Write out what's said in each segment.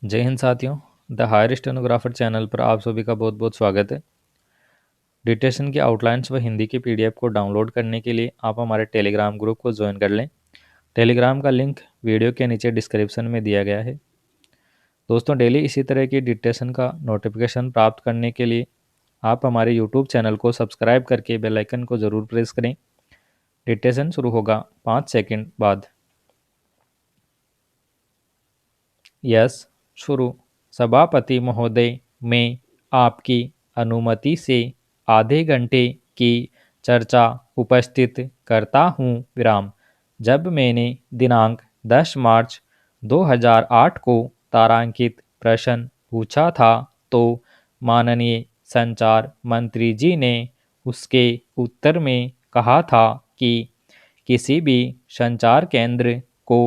जय हिंद साथियों। The higher stenographer channel पर आप सभी का बहुत बहुत स्वागत है। डिक्टेशन की आउटलाइंस व हिंदी की पीडीएफ को डाउनलोड करने के लिए आप हमारे टेलीग्राम ग्रुप को ज्वाइन कर लें। टेलीग्राम का लिंक वीडियो के नीचे डिस्क्रिप्शन में दिया गया है। दोस्तों, डेली इसी तरह की डिक्टेशन का नोटिफिकेशन प्राप्त करने के लिए आप हमारे यूट्यूब चैनल को सब्सक्राइब करके बेल आइकन को ज़रूर प्रेस करें। डिक्टेशन शुरू होगा 5 सेकंड बाद। यस, शुरू। सभापति महोदय, मैं आपकी अनुमति से आधे घंटे की चर्चा उपस्थित करता हूँ। विराम। जब मैंने दिनांक 10 मार्च 2008 को तारांकित प्रश्न पूछा था तो माननीय संचार मंत्री जी ने उसके उत्तर में कहा था कि किसी भी संचार केंद्र को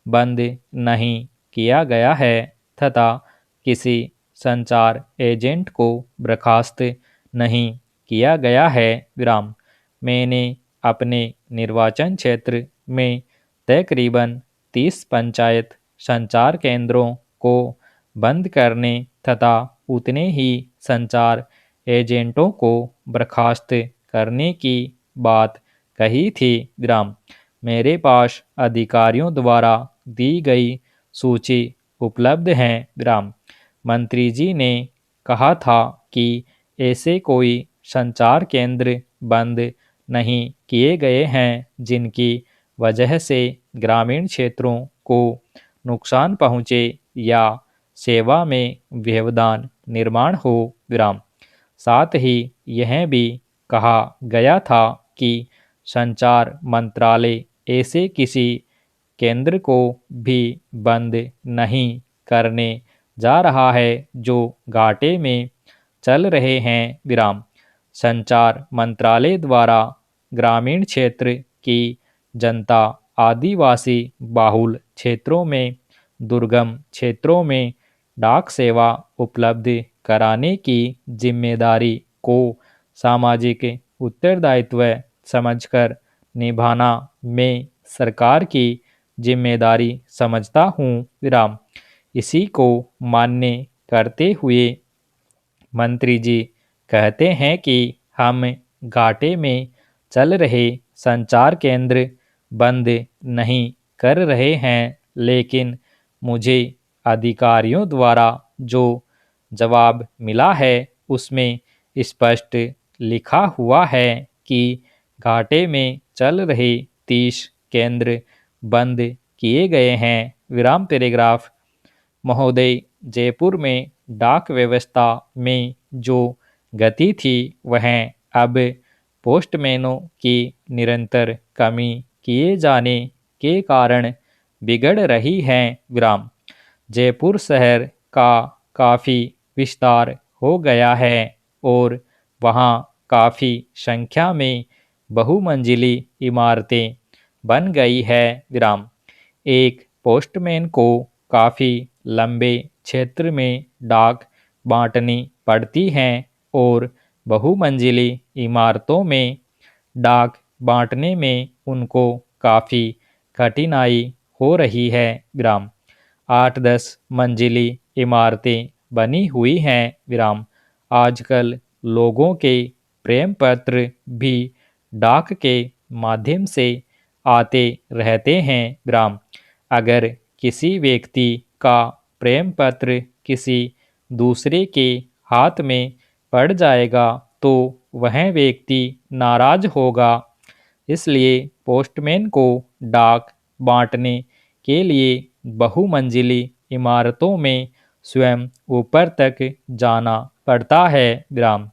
बंद नहीं किया गया है तथा किसी संचार एजेंट को बर्खास्त नहीं किया गया है। विराम। मैंने अपने निर्वाचन क्षेत्र में तकरीबन 30 पंचायत संचार केंद्रों को बंद करने तथा उतने ही संचार एजेंटों को बर्खास्त करने की बात कही थी। विराम। मेरे पास अधिकारियों द्वारा दी गई सूची उपलब्ध है। विराम। मंत्री जी ने कहा था कि ऐसे कोई संचार केंद्र बंद नहीं किए गए हैं जिनकी वजह से ग्रामीण क्षेत्रों को नुकसान पहुँचे या सेवा में व्यवधान निर्माण हो। विराम। साथ ही यह भी कहा गया था कि संचार मंत्रालय ऐसे किसी केंद्र को भी बंद नहीं करने जा रहा है जो घाटे में चल रहे हैं। विराम। संचार मंत्रालय द्वारा ग्रामीण क्षेत्र की जनता आदिवासी बाहुल क्षेत्रों में दुर्गम क्षेत्रों में डाक सेवा उपलब्ध कराने की जिम्मेदारी को सामाजिक उत्तरदायित्व समझकर निभाना मैं सरकार की जिम्मेदारी समझता हूँ। विराम। इसी को मान्य करते हुए मंत्री जी कहते हैं कि हम घाटे में चल रहे संचार केंद्र बंद नहीं कर रहे हैं, लेकिन मुझे अधिकारियों द्वारा जो जवाब मिला है उसमें स्पष्ट लिखा हुआ है कि घाटे में चल रहे 30 केंद्र बंद किए गए हैं। विराम पैराग्राफ। महोदय, जयपुर में डाक व्यवस्था में जो गति थी वह अब पोस्टमैनों की निरंतर कमी किए जाने के कारण बिगड़ रही है। विराम। जयपुर शहर का काफ़ी विस्तार हो गया है और वहाँ काफ़ी संख्या में बहुमंजिली इमारतें बन गई है। विराम। एक पोस्टमैन को काफ़ी लंबे क्षेत्र में डाक बांटनी पड़ती हैं और बहुमंजिली इमारतों में डाक बांटने में उनको काफ़ी कठिनाई हो रही है। विराम। 8-10 मंजिली इमारतें बनी हुई हैं। विराम। आजकल लोगों के प्रेम पत्र भी डाक के माध्यम से आते रहते हैं। विराम। अगर किसी व्यक्ति का प्रेम पत्र किसी दूसरे के हाथ में पड़ जाएगा तो वह व्यक्ति नाराज होगा। इसलिए पोस्टमैन को डाक बांटने के लिए बहुमंजिली इमारतों में स्वयं ऊपर तक जाना पड़ता है। विराम।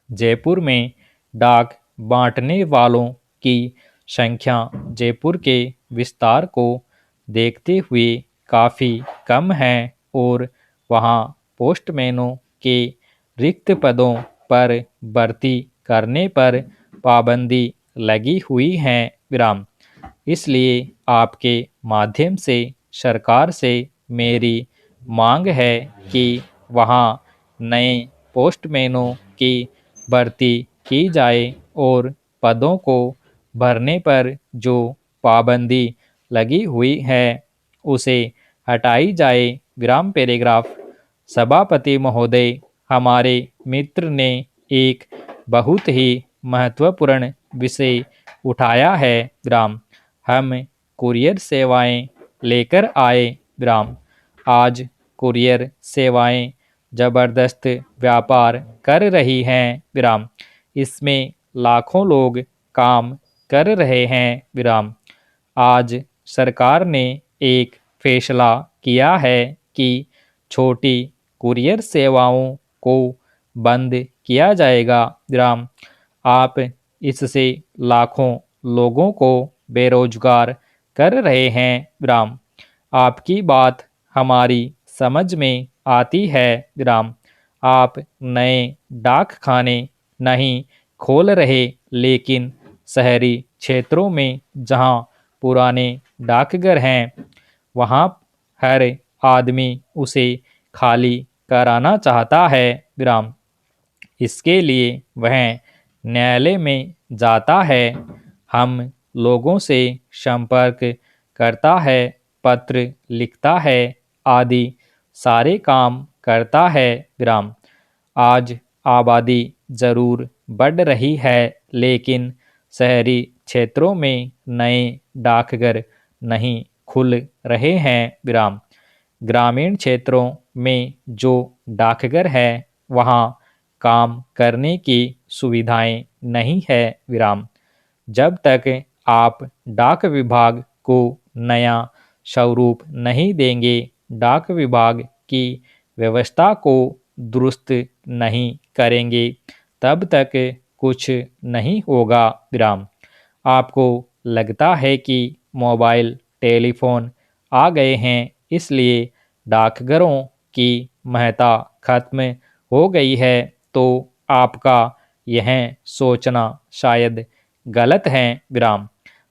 जयपुर में डाक बांटने वालों की संख्या जयपुर के विस्तार को देखते हुए काफ़ी कम है और वहाँ पोस्टमैनों के रिक्त पदों पर भर्ती करने पर पाबंदी लगी हुई है। विराम। इसलिए आपके माध्यम से सरकार से मेरी मांग है कि वहाँ नए पोस्टमैनों की भर्ती की जाए और पदों को भरने पर जो पाबंदी लगी हुई है उसे हटाई जाए विराम पैराग्राफ। सभापति महोदय, हमारे मित्र ने एक बहुत ही महत्वपूर्ण विषय उठाया है विराम। हम कुरियर सेवाएं लेकर आए विराम। आज कुरियर सेवाएं जबरदस्त व्यापार कर रही हैं विराम। इसमें लाखों लोग काम कर रहे हैं विराम। आज सरकार ने एक फैसला किया है कि छोटी कुरियर सेवाओं को बंद किया जाएगा विराम। आप इससे लाखों लोगों को बेरोजगार कर रहे हैं विराम। आपकी बात हमारी समझ में आती है विराम। आप नए डाक खाने नहीं खोल रहे, लेकिन शहरी क्षेत्रों में जहां पुराने डाकघर हैं, वहां हर आदमी उसे खाली कराना चाहता है विराम। इसके लिए वह न्यायालय में जाता है, हम लोगों से संपर्क करता है, पत्र लिखता है, आदि सारे काम करता है विराम। आज आबादी जरूर बढ़ रही है, लेकिन शहरी क्षेत्रों में नए डाकघर नहीं खुल रहे हैं विराम। ग्रामीण क्षेत्रों में जो डाकघर है, वहाँ काम करने की सुविधाएं नहीं है विराम। जब तक आप डाक विभाग को नया स्वरूप नहीं देंगे, डाक विभाग की व्यवस्था को दुरुस्त नहीं करेंगे, तब तक कुछ नहीं होगा विराम। आपको लगता है कि मोबाइल टेलीफोन आ गए हैं, इसलिए डाकघरों की महत्ता खत्म हो गई है, तो आपका यह सोचना शायद गलत है विराम।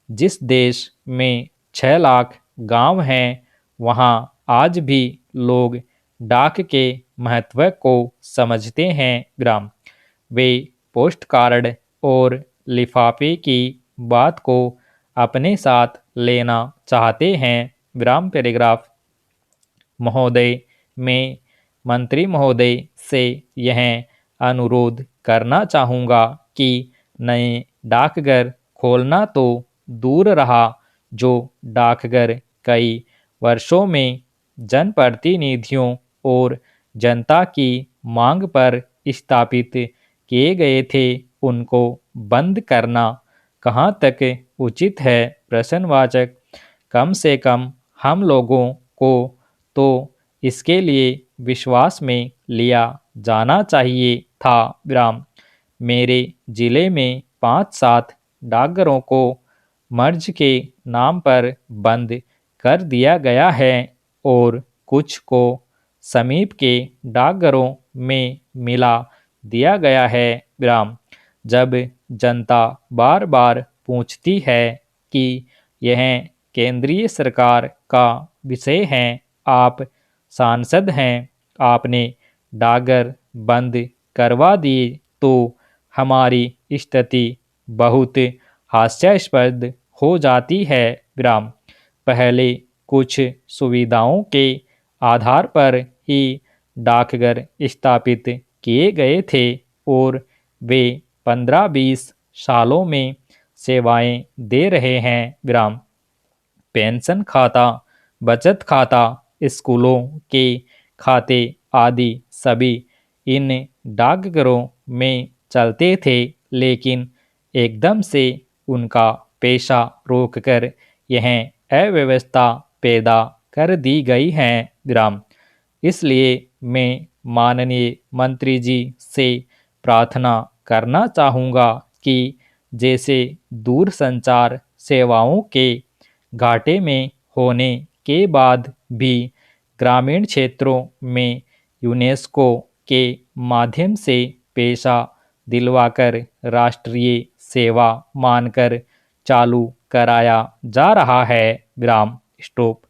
जिस देश में 6 लाख गांव हैं, वहां आज भी लोग डाक के महत्व को समझते हैं विराम। वे पोस्ट कार्ड और लिफाफे की बात को अपने साथ लेना चाहते हैं विराम पैराग्राफ। महोदय, मैं मंत्री महोदय से यह अनुरोध करना चाहूँगा कि नए डाकघर खोलना तो दूर रहा, जो डाकघर कई वर्षों में जनप्रतिनिधियों और जनता की मांग पर स्थापित किए गए थे, उनको बंद करना कहाँ तक उचित है? प्रश्नवाचक। कम से कम हम लोगों को तो इसके लिए विश्वास में लिया जाना चाहिए था विराम। मेरे जिले में 5-7 डाकघरों को मर्ज के नाम पर बंद कर दिया गया है और कुछ को समीप के डाकघरों में मिला दिया गया है विराम। जब जनता बार बार पूछती है कि यह केंद्रीय सरकार का विषय है, आप सांसद हैं, आपने डाकघर बंद करवा दिए, तो हमारी स्थिति बहुत हास्यास्पद हो जाती है विराम। पहले कुछ सुविधाओं के आधार पर ही डाकघर स्थापित किए गए थे और वे 15-20 सालों में सेवाएं दे रहे हैं विराम। पेंशन खाता, बचत खाता, स्कूलों के खाते आदि सभी इन डाकघरों में चलते थे, लेकिन एकदम से उनका पैसा रोककर यह अव्यवस्था पैदा कर दी गई है विराम। इसलिए मैं माननीय मंत्री जी से प्रार्थना करना चाहूँगा कि जैसे दूरसंचार सेवाओं के घाटे में होने के बाद भी ग्रामीण क्षेत्रों में यूनेस्को के माध्यम से पैसा दिलवाकर राष्ट्रीय सेवा मानकर चालू कराया जा रहा है विराम। स्टॉप।